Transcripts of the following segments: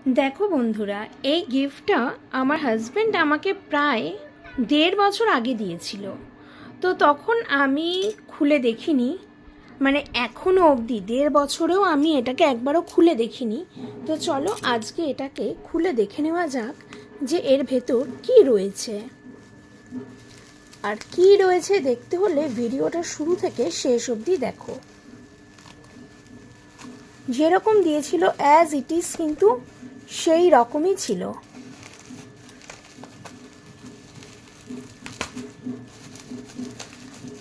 দেখো বন্ধুরা, এই গিফটটা আমার হাজব্যান্ড আমাকে প্রায় 1.5 বছর আগে দিয়েছিল। তো তখন আমি খুলে দেখিনি, মানে এখনও অবধি 1.5 বছরেও আমি এটাকে একবারও খুলে দেখিনি। তো চলো আজকে এটাকে খুলে দেখে নেওয়া যাক যে এর ভেতর কি রয়েছে। আর কি রয়েছে দেখতে হলে ভিডিওটা শুরু থেকে শেষ অবধি দেখো। যেরকম দিয়েছিল অ্যাজ ইট ইজ কিন্তু সেই রকমই ছিল।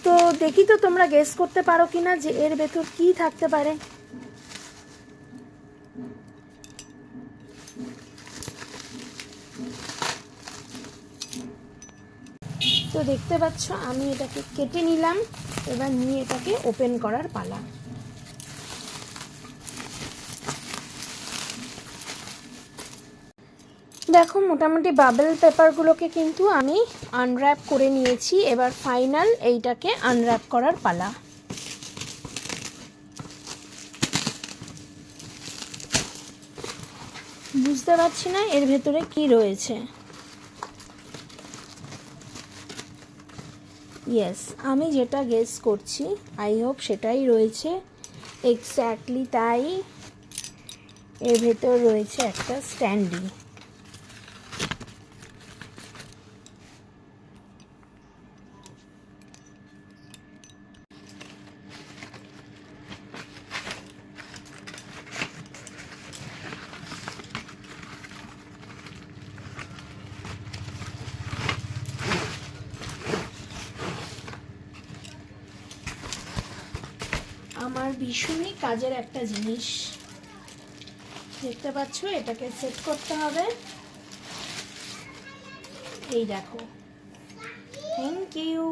তো দেখি তো তোমরা গেস করতে পারো কিনা যে এর ভেতর কি থাকতে পারে। তো দেখতে পাচ্ছ আমি এটাকে কেটে নিলাম, এবার নিয়ে এটাকে ওপেন করার পালা। দেখো মোটামুটি বাবেল পেপারগুলোকে কিন্তু আমি আনর্যাপ করে নিয়েছি, এবার ফাইনাল এইটাকে আনর্যাপ করার পালা। বুঝতে পারছি না এর ভেতরে কি রয়েছে। ইয়েস, আমি যেটা গেস করছি আই হোপ সেটাই রয়েছে, এক্স্যাক্টলি তাই। এর ভেতর রয়েছে একটা স্ট্যান্ডি। আমার ভীষণই কাজের একটা জিনিস, দেখতে পাচ্ছ এটাকে সেট করতে হবে। এই দেখো, থ্যাংক ইউ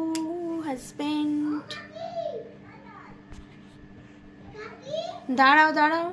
হাজব্যান্ড। দাঁড়াও দাঁড়াও,